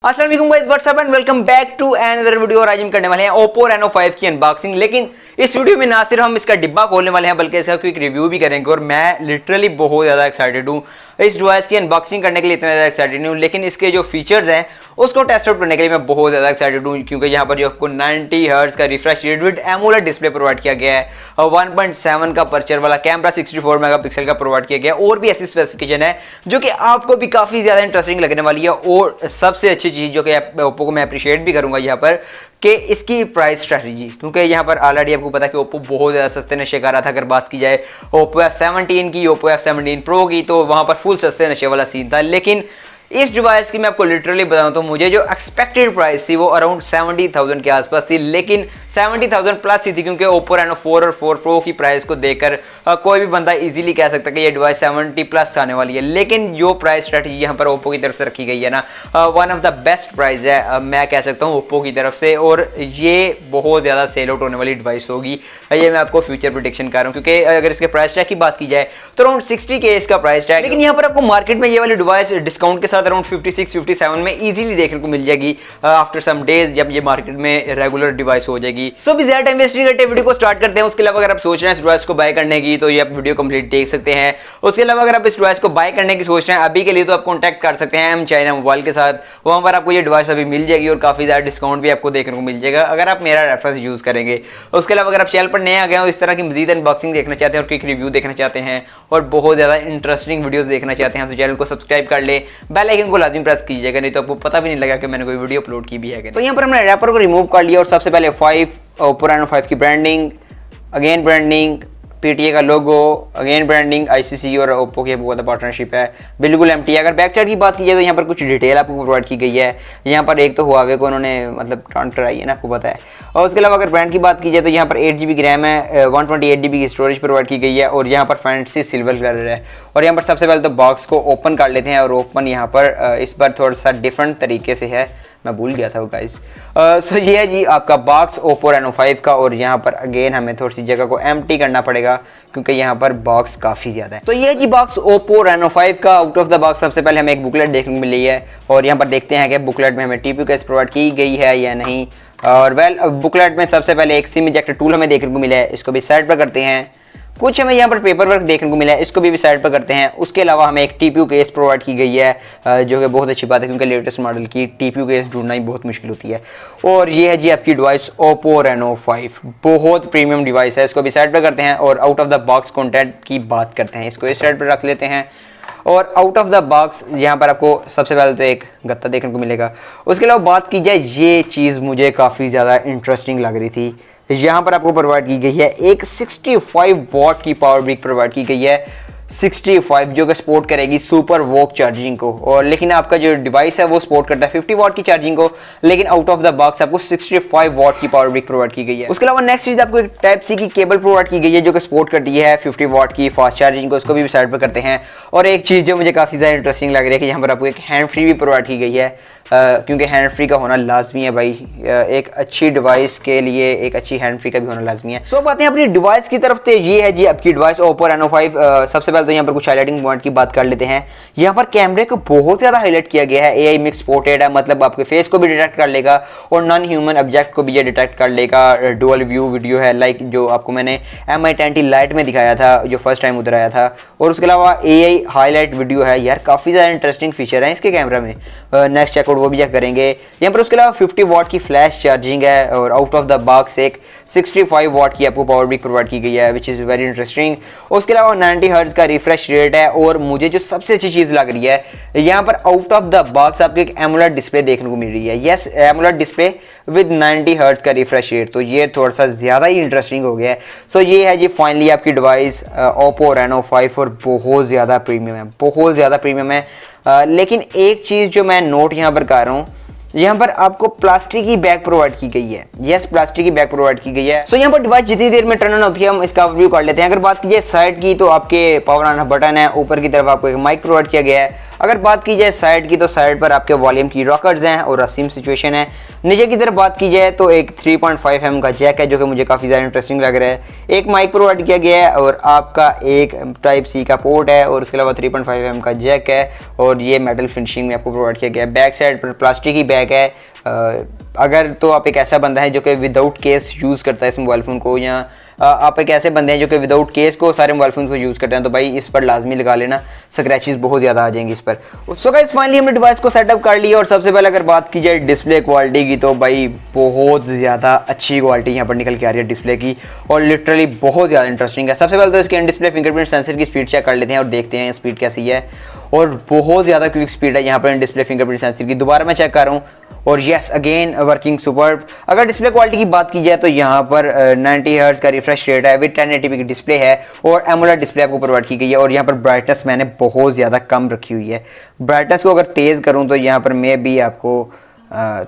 अस्सलाम वालेकुम guys, what's up and welcome back to another video. और आज हम करने वाले हैं Oppo Reno 5 की अनबॉक्सिंग। लेकिन इस वीडियो में ना सिर्फ हम इसका डिब्बा खोलने वाले हैं बल्कि इसका क्विक रिव्यू भी करेंगे। और मैं लिटरली बहुत ज़्यादा एक्साइटेड हूँ इस डिवाइस की अनबॉक्सिंग करने के लिए, इतना ज़्यादा एक्साइटेड हूँ। लेकिन इसके जो फीचर्स हैं उसको टेस्ट आउट करने के लिए मैं बहुत ज़्यादा एक्साइटेड हूँ, क्योंकि यहाँ पर जो आपको 90 हर्ट्ज का refresh rate with AMOLED display provide किया गया है, 1.7 का पर्चर वाला कैमरा, 64 मेगापिक्सल का प्रोवाइड किया गया है। और भी ऐसी स्पेसिफिकेशन है जो कि आपको भी काफ़ी ज़्यादा इंटरेस्टिंग लगने वाली है। और सबसे अच्छी चीज़ जो कि ओप्पो को मैं अप्रिशिएट भी करूँगा यहाँ पर कि इसकी प्राइस स्ट्रैटेजी, क्योंकि यहाँ पर ऑलरेडी आपको पता है कि ओप्पो बहुत ज़्यादा सस्ते नशे कर रहा था। अगर बात की जाए ओप्पो F17 की, ओप्पो F17 प्रो की, तो वहाँ पर फुल सस्ते नशे वाला सीन था। लेकिन इस डिवाइस की मैं आपको लिटरली बताऊं तो मुझे जो एक्सपेक्टेड प्राइस थी वो अराउंड 70,000 के आसपास थी, लेकिन 70,000 प्लस ही थी, क्योंकि Oppo Reno 4 और 4 Pro की प्राइस को देखकर कोई भी बंदा इजीली कह सकता है कि ये डिवाइस 70 प्लस आने वाली है। लेकिन जो प्राइस स्ट्रेटजी यहाँ पर Oppo की तरफ से रखी गई है ना, one of the best price है, मैं कह सकता हूँ Oppo की तरफ से। और ये बहुत ज़्यादा सेल आउट होने वाली डिवाइस होगी, ये मैं आपको फ्यूचर प्रेडिक्शन कर रहा हूँ। क्योंकि अगर इसके प्राइस टैग की बात की जाए तो अराउंड 60K इसका प्राइस टैग, लेकिन यहाँ पर आपको मार्केट में ये वाली डिवाइस डिस्काउंट के साथ अराउंड 56-57 में इजीली देखने को मिल जाएगी आफ्टर सम डेज, जब ये मार्केट में रेगुलर डिवाइस हो जाएगी। सो भी ज्यादा टाइम वेस्ट नहीं करते, वीडियो को स्टार्ट करते हैं। उसके अलावा अगर आप सोच रहे हैं इस डिवाइस को बाय करने की तो ये आप वीडियो कंप्लीट देख सकते हैं। उसके अलावा अगर आप इस डिवाइस को बाय करने की सोच रहे हैं अभी के लिए, तो आप कॉन्टैक्ट कर सकते हैं चाइना मोबाइल के साथ। वहां पर आपको ये डिवाइस अभी मिल जाएगी और काफी ज्यादा डिस्काउंट भी आपको देखने को मिल जाएगा अगर आप मेरा रेफरेंस यूज करेंगे। उसके अलावा अगर आप चैनल पर नए आ गए हो, इस तरह की मजीद अनबॉक्सिंग देखना चाहते हैं और क्विक रिव्यू देखना चाहते हैं और बहुत ज्यादा इंटरेस्टिंग वीडियोस देखना चाहते हैं, तो चैनल को सब्सक्राइब कर ले, बेल आइकन को लाजमी प्रेस कीजिएगा, नहीं तो आपको पता भी नहीं लगा कि मैंने कोई वीडियो अपलोड की भी है। तो यहाँ पर हमने रैपर को रिमूव कर लिया और सबसे पहले Oppo Reno 5 की ब्रांडिंग, अगेन ब्रांडिंग, PTA का लोगो, अगेन ब्रांडिंग, ICC और Oppo की बहुत पार्टनरशिप है, बिल्कुल एम्प्टी है। अगर बैक साइड की बात की जाए तो यहाँ पर कुछ डिटेल आपको प्रोवाइड की गई है। यहाँ पर एक तो हुआवे को उन्होंने मतलब ट्रांट कराई है ना, आपको पता है। और उसके अलावा अगर ब्रांड की बात की जाए तो यहाँ पर 8GB रैम है, 128GB की स्टोरेज प्रोवाइड की गई है और यहाँ पर फैंटेसी सिल्वर कलर है। और यहाँ पर सबसे पहले तो बॉक्स को ओपन कर लेते हैं और ओपन यहाँ पर इस बार थोड़ा सा डिफरेंट तरीके से है, मैं भूल गया था वो गाइस। सो ये है जी आपका बॉक्स Oppo Reno 5 का। और यहाँ पर अगेन हमें थोड़ी सी जगह को एम्प्टी करना पड़ेगा क्योंकि यहाँ पर बॉक्स काफ़ी ज़्यादा है। तो ये जी बॉक्स Oppo Reno 5 का। आउट ऑफ द बॉक्स सबसे पहले हमें एक बुकलेट देखने को मिली है और यहाँ पर देखते हैं कि बुकलेट में हमें TPU केस प्रोवाइड की गई है या नहीं। और बुकलेट में सबसे पहले एक सिम इजेक्टर टूल हमें देखने को मिला है, इसको भी साइड पर करते हैं। कुछ हमें यहाँ पर पेपर वर्क देखने को मिला है, इसको भी साइड पर करते हैं। उसके अलावा हमें एक TPU केस प्रोवाइड की गई है जो कि बहुत अच्छी बात है, क्योंकि लेटेस्ट मॉडल की TPU केस ढूंढना ही बहुत मुश्किल होती है। और ये है जी आपकी डिवाइस Oppo Reno 5, बहुत प्रीमियम डिवाइस है, इसको भी साइड पर करते हैं। और out of the box content की बात करते हैं, इसको इस साइड पर रख लेते हैं। और आउट ऑफ द बॉक्स यहाँ पर आपको सबसे पहले तो एक गत्ता देखने को मिलेगा। उसके अलावा बात की जाए, ये चीज़ मुझे काफ़ी ज़्यादा इंटरेस्टिंग लग रही थी। यहाँ पर आपको प्रोवाइड की गई है एक 65 वॉट की पावर ब्रिक प्रोवाइड की गई है, 65 जो कि सपोर्ट करेगी सुपर वॉक चार्जिंग को। और लेकिन आपका जो डिवाइस है वो सपोर्ट करता है 50 वॉट की चार्जिंग को, लेकिन आउट ऑफ द बॉक्स आपको 65 वॉट की पावर ब्रिक प्रोवाइड की गई है। उसके अलावा नेक्स्ट चीज आपको एक टाइप सी की केबल प्रोवाइड की गई है जो कि सपोर्ट करती है 50 वॉट की फास्ट चार्जिंग को, उसको भी साइड पर करते हैं। और एक चीज़ जो मुझे काफ़ी ज़्यादा इंटरेस्टिंग लग रही है कि यहाँ पर आपको एक हैंड फ्री भी प्रोवाइड की गई है, क्योंकि हैंड फ्री का होना लाजमी है भाई, एक अच्छी डिवाइस के लिए एक अच्छी हैंड फ्री का भी होना लाजमी है। सो बातें अपनी डिवाइस की तरफ, तो ये है जी आपकी डिवाइस Oppo Reno 5। सबसे पहले तो यहाँ पर कुछ हाईलाइटिंग पॉइंट की बात कर लेते हैं। यहाँ पर कैमरे को बहुत ज़्यादा हाईलाइट किया गया है, AI मिक्स पोर्टेड है, मतलब आपके फेस को भी डिटेक्ट कर लेगा और नॉन ह्यूमन ऑब्जेक्ट को भी ये डिटेक्ट कर लेगा। डुअल व्यू वीडियो है, लाइक जो आपको मैंने MI10T लाइट में दिखाया था जो फर्स्ट टाइम उधर आया था। और उसके अलावा AI हाईलाइट वीडियो है, यार काफ़ी ज़्यादा इंटरेस्टिंग फीचर है इसके कैमरा में। नेक्स्ट चेकआउट वो भी चेक करेंगे। यहाँ पर उसके अलावा 50 वॉट की फ्लैश चार्जिंग है और आउट ऑफ द बॉक्स एक 65 वॉट की आपको पावर ब्रिक प्रोवाइड की गई है, विच इज़ वेरी इंटरेस्टिंग। उसके अलावा 90 हर्ट्ज का रिफ्रेश रेट है। और मुझे जो सबसे अच्छी चीज़ लग रही है, यहाँ पर आउट ऑफ द बॉक्स आपको एक एमोलेड डिस्प्ले देखने को मिल रही है। Yes, AMOLED display with 90 hertz का रिफ्रेश रेट, तो ये थोड़ा सा ज़्यादा ही इंटरेस्टिंग हो गया है। सो ये है जी फाइनली आपकी डिवाइस Oppo Reno 5 और बहुत ज़्यादा प्रीमियम है, बहुत ज़्यादा प्रीमियम है। लेकिन एक चीज़ जो मैं नोट यहाँ पर कर रहा हूँ, यहाँ पर आपको प्लास्टिक की बैग प्रोवाइड की गई है। यस, प्लास्टिक की बैग प्रोवाइड की गई है। सो यहाँ पर डिवाइस जितनी देर में टर्न ऑन होती है हम इसका रिव्यू कर लेते हैं। अगर बात की जाए साइड की, तो आपके पावर ऑन बटन है, ऊपर की तरफ आपको एक माइक प्रोवाइड किया गया है। अगर बात की जाए साइड की, तो साइड पर आपके वॉल्यूम की रॉकर्स हैं और सिम सिचुएशन है। नीचे की तरफ बात की जाए तो एक 3.5mm का जैक है जो कि मुझे काफ़ी ज़्यादा इंटरेस्टिंग लग रहा है। एक माइक प्रोवाइड किया गया है और आपका एक टाइप सी का पोर्ट है और उसके अलावा 3.5mm का जैक है और ये मेटल फिनिशिंग में आपको प्रोवाइड किया गया है। बैक साइड पर प्लास्टिक की बैग है। अगर तो आप एक ऐसा बंदा है जो कि विदाउट केस यूज़ करता है इस मोबाइल फ़ोन को, या आप एक ऐसे बंदे हैं जो कि विदाउट केस को सारे मोबाइल फोन को यूज़ करते हैं, तो भाई इस पर लाजमी लगा लेना, स्क्रैचेस बहुत ज़्यादा आ जाएंगे इस पर। सो गाइस फाइनली हमने डिवाइस को सेटअप कर लिया और सबसे पहले अगर बात की जाए डिस्प्ले क्वालिटी की, तो भाई बहुत ज़्यादा अच्छी क्वालिटी यहाँ पर निकल के आ रही है डिस्प्ले की और लिटरली बहुत ज़्यादा इंटरेस्टिंग है। सबसे पहले तो इसके डिस्प्ले फिंगरप्रिंट सेंसर की स्पीड चेक कर लेते हैं और देखते हैं स्पीड कैसी है, और बहुत ज़्यादा क्विक स्पीड है यहाँ पर डिस्प्ले फिंगरप्रिंट सेंसर की। दोबारा मैं चेक कर रहा हूँ और यस अगेन वर्किंग सुपर। अगर डिस्प्ले क्वालिटी की बात की जाए तो यहाँ पर 90 हर्ट्ज का रिफ्रेश रेट है विद 1080p की डिस्प्ले है और एमोलेड डिस्प्ले आपको प्रोवाइड की गई है। और यहाँ पर ब्राइटनेस मैंने बहुत ज़्यादा कम रखी हुई है। ब्राइटनेस को अगर तेज़ करूँ तो यहाँ पर मैं भी आपको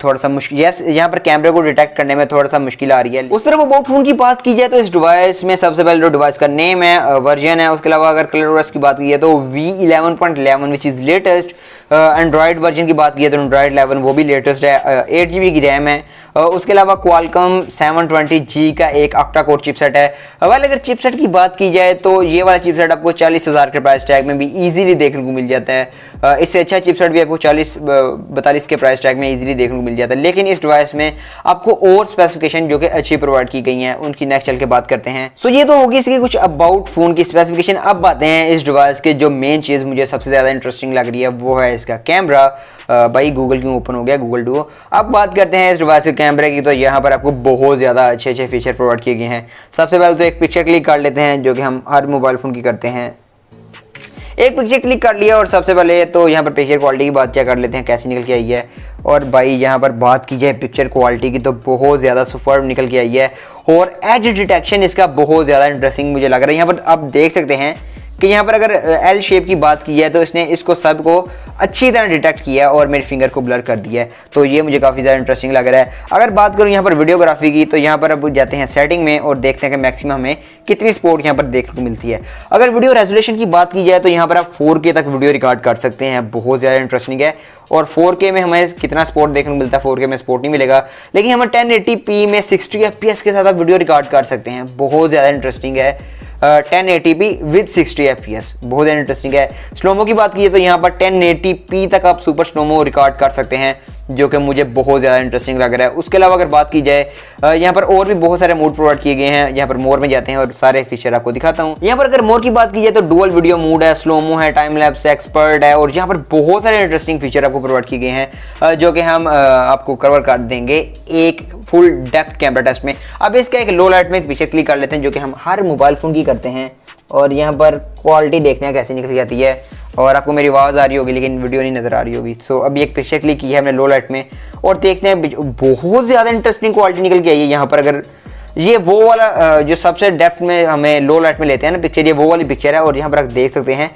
थोड़ा सा मुश्किल, यस यहाँ पर कैमरे को डिटेक्ट करने में थोड़ा सा मुश्किल आ रही है। उस तरफ अबाउट फोन की बात की जाए तो इस डिवाइस में सबसे पहले जो डिवाइस का नेम है, वर्जन है, उसके अलावा अगर कलर ओएस की बात की जाए तो V11.11 which is latest. Android version की बात की जाए तो एंड्रॉयड 11 वो भी लेटेस्ट है। 8GB की रैम है। उसके अलावा क्वालकॉम 720G का एक ऑक्टा कोर चिपसेट है। वेल अगर चिपसेट की बात की जाए तो ये वाला चिपसेट आपको 40,000 के प्राइस टैग में भी इजीली देखने को मिल जाता है। इससे अच्छा चिपसेट भी आपको 42 के प्राइस टैग में इजीली देखने को मिल जाता है। लेकिन इस डिवाइस में आपको और स्पेसिफिकेशन जो कि अच्छी प्रोवाइड की गई हैं, उनकी नेक्स्ट चल के बात करते हैं। सो ये तो होगी इसकी कुछ अबाउट फोन की स्पेसिफिकेशन। अब बातें हैं इस डिवाइस के जो मेन चीज़ मुझे सबसे ज़्यादा इंटरेस्टिंग लग रही है वो है इसका कैमरा। भाई गूगल क्यों ओपन हो गया, गूगल डुओ। अब बात करते हैं इस डिवाइस के कैमरे की, तो यहाँ पर आपको बहुत ज़्यादा अच्छे अच्छे फीचर प्रोवाइड किए गए हैं। सबसे पहले तो एक पिक्चर क्लिक कर लेते हैं जो कि हम हर मोबाइल फ़ोन की करते हैं। एक पिक्चर क्लिक कर लिया और सबसे पहले तो यहाँ पर पिक्चर क्वालिटी की बात क्या कर लेते हैं, कैसी निकल के आई है। और भाई यहाँ पर बात की जाए पिक्चर क्वालिटी की तो बहुत ज़्यादा सुपर्ब निकल के आई है और एज डिटेक्शन इसका बहुत ज़्यादा इंटरेस्टिंग मुझे लग रहा है। यहाँ पर आप देख सकते हैं कि यहाँ पर अगर एल शेप की बात की है तो इसने इसको सब को अच्छी तरह डिटेक्ट किया और मेरे फिंगर को ब्लर कर दिया है, तो ये मुझे काफ़ी ज़्यादा इंटरेस्टिंग लग रहा है। अगर बात करूँ यहाँ पर वीडियोग्राफी की, तो यहाँ पर अब जाते हैं सेटिंग में और देखते हैं कि मैक्सिमम हमें कितनी सपोर्ट यहाँ पर देखने को मिलती है। अगर वीडियो रेजोल्यूशन की बात की जाए तो यहाँ पर आप 4K तक वीडियो रिकॉर्ड कर सकते हैं, बहुत ज़्यादा इंटरेस्टिंग है। और 4K में हमें कितना सपोर्ट देखने को मिलता है, 4K में सपोर्ट नहीं मिलेगा, लेकिन हमें 1080p में 60 FPS के साथ आप वीडियो रिकॉर्ड कर सकते हैं, बहुत ज़्यादा इंटरेस्टिंग है। 1080p विद 60 FPS बहुत ज़्यादा इंटरेस्टिंग है। स्लोमो की बात की तो यहाँ पर 1080p तक आप सुपर स्लोमो रिकॉर्ड कर सकते हैं, जो कि मुझे बहुत ज़्यादा इंटरेस्टिंग लग रहा है। उसके अलावा अगर बात की जाए यहाँ पर और भी बहुत सारे मोड प्रोवाइड किए गए हैं। यहाँ पर मोर में जाते हैं और सारे फीचर आपको दिखाता हूँ। यहाँ पर अगर मोर की बात की जाए तो डुअल वीडियो मोड है, स्लोमो है, टाइम लैप्स, एक्सपर्ट है और यहाँ पर बहुत सारे इंटरेस्टिंग फीचर आपको प्रोवाइड किए गए हैं जो कि हम आपको कवर कर देंगे एक फुल डेप्थ कैमरा टेस्ट में। अब इसका एक लो लाइट में एक पिक्चर क्लिक कर लेते हैं जो कि हम हर मोबाइल फ़ोन की करते हैं और यहाँ पर क्वालिटी देखते हैं कैसी निकल जाती है। और आपको मेरी आवाज़ आ रही होगी लेकिन वीडियो नहीं नज़र आ रही होगी। सो अभी एक पिक्चर क्लिक की है हमने लो लाइट में और देखते हैं बहुत ज़्यादा इंटरेस्टिंग क्वालिटी निकल के आई है। यहाँ पर अगर ये वो वाला जो सबसे डेप्थ में हमें लो लाइट में लेते हैं ना पिक्चर, ये वो वाली पिक्चर है और यहाँ पर आप देख सकते हैं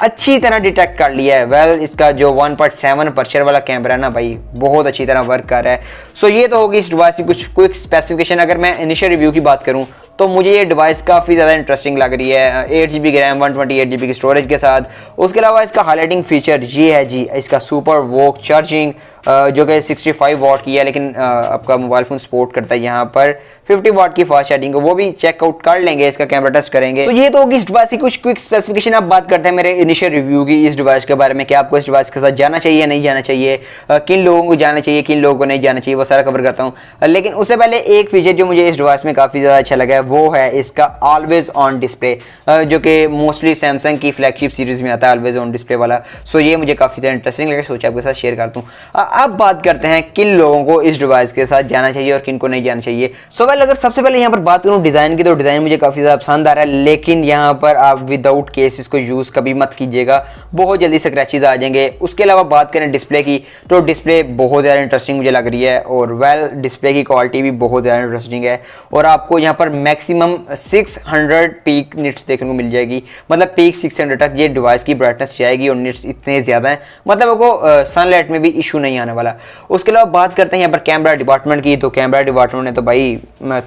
अच्छी तरह डिटेक्ट कर लिया है। वेल इसका जो 1.7 अपर्चर वाला कैमरा है ना भाई, बहुत अच्छी तरह वर्क कर रहा है। सो ये तो होगी इस डिवाइस की कुछ क्विक स्पेसिफिकेशन। अगर मैं इनिशियल रिव्यू की बात करूँ तो मुझे ये डिवाइस काफ़ी ज़्यादा इंटरेस्टिंग लग रही है। 8GB की रैम, 128GB की स्टोरेज के साथ। उसके अलावा इसका हाईलाइटिंग फीचर ये है जी, इसका सुपर वॉक चार्जिंग जो कि 65 वाट की है, लेकिन आपका मोबाइल फ़ोन सपोर्ट करता है यहाँ पर 50 वाट की फास्ट चार्जिंग को, वो भी चेकआउट कर लेंगे, इसका कैमरा टेस्ट करेंगे। तो ये तो होगी इस डिवाइस की कुछ क्विक स्पेसिफिकेशन। अब बात करते हैं मेरे इनिशियल रिव्यू की इस डिवाइस के बारे में कि आपको इस डिवाइस के साथ जाना चाहिए नहीं जाना चाहिए, किन लोगों को जाना चाहिए किन लोगों को नहीं जाना चाहिए, वो सारा कवर करता हूँ। लेकिन उससे पहले एक फीचर जो मुझे इस डिवाइस में काफ़ी ज़्यादा अच्छा लगा है वो है इसका ऑलवेज ऑन डिस्प्ले, जो कि मोस्टली सैमसंग की फ्लैगशिप सीरीज में आता है ऑलवेज ऑन डिस्प्ले वाला। सो ये मुझे काफ़ी ज़्यादा इंटरेस्टिंग लगा, सोचा आपके साथ शेयर करता हूँ। अब बात करते हैं किन लोगों को इस डिवाइस के साथ जाना चाहिए और किन को नहीं जाना चाहिए। सो वेल अगर सबसे पहले यहाँ पर बात करूँ डिज़ाइन की, तो डिज़ाइन मुझे काफ़ी ज़्यादा पसंद आ रहा है, लेकिन यहाँ पर आप विदाउट केस इसको यूज़ कभी मत कीजिएगा, बहुत जल्दी स्क्रैचेस आ जाएंगे। उसके अलावा बात करें डिस्प्ले की, तो डिस्प्ले बहुत ज़्यादा इंटरेस्टिंग मुझे लग रही है और वेल डिस्प्ले की क्वालिटी भी बहुत ज़्यादा इंटरेस्टिंग है और आपको यहाँ पर मैक्सिमम 600 पीक निट्स देखने को मिल जाएगी, मतलब पीक 600 तक ये डिवाइस की ब्राइटनेस जाएगी और निट्स इतने ज़्यादा हैं, मतलब आपको सनलाइट में भी इशू नहीं आने वाला। उसके अलावा बात करते हैं यहाँ पर कैमरा डिपार्टमेंट की, तो कैमरा डिपार्टमेंट ने तो भाई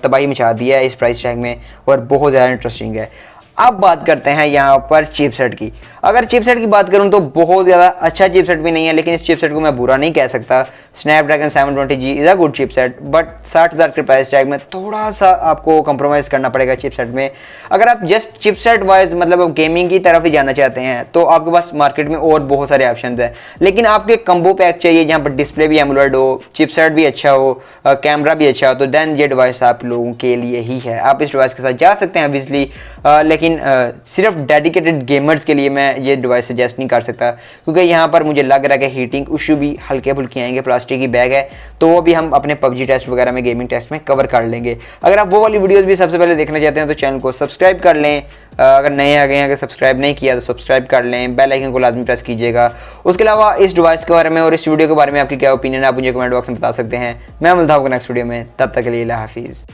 तबाही मचा दिया है इस प्राइस टैग में और बहुत ज़्यादा इंटरेस्टिंग है। अब बात करते हैं यहाँ पर चिपसेट की। अगर चिपसेट की बात करूँ तो बहुत ज़्यादा अच्छा चिपसेट भी नहीं है, लेकिन इस चिपसेट को मैं बुरा नहीं कह सकता। Snapdragon 720G is a good chipset, but 60,000 के प्राइस टैग में थोड़ा सा आपको कंप्रोमाइज़ करना पड़ेगा चिपसेट में। अगर आप जस्ट चिपसेट वाइज मतलब गेमिंग की तरफ ही जाना चाहते हैं तो आपके पास मार्केट में और बहुत सारे ऑप्शन हैं, लेकिन आपको एक कम्बो पैक चाहिए जहाँ पर डिस्प्ले भी एमुलेट हो, चिपसेट भी अच्छा हो, कैमरा भी अच्छा हो, तो देन ये डिवाइस आप लोगों के लिए ही है। आप इस डिवाइस के साथ जा सकते हैं ऑब्वियसली, लेकिन सिर्फ डेडिकेटेड गेमर्स के लिए मैं ये डिवाइस सजेस्ट नहीं कर सकता, क्योंकि यहाँ पर मुझे लग रहा है कि हीटिंग इशू भी हल्के फुल्के आएंगे। प्लास्टिक की बैग है तो वो भी हम अपने पबजी टेस्ट वगैरह में, गेमिंग टेस्ट में कवर कर लेंगे। अगर आप वो वाली वीडियोस भी सबसे पहले देखना चाहते हैं तो चैनल को सब्सक्राइब कर लें। अगर नए आ गए हैं, अगर सब्सक्राइब नहीं किया तो सब्सक्राइब कर लें, बेल आइकन को लाजमी प्रेस कीजिएगा। उसके अलावा इस डिवाइस के बारे में और इस वीडियो के बारे में आपकी क्या ओपिनियन है, आप मुझे कमेंट बॉक्स में बता सकते हैं। मैं मिलता हूँ नेक्स्ट वीडियो में, तब तक के लिए अल्लाह हाफिज़।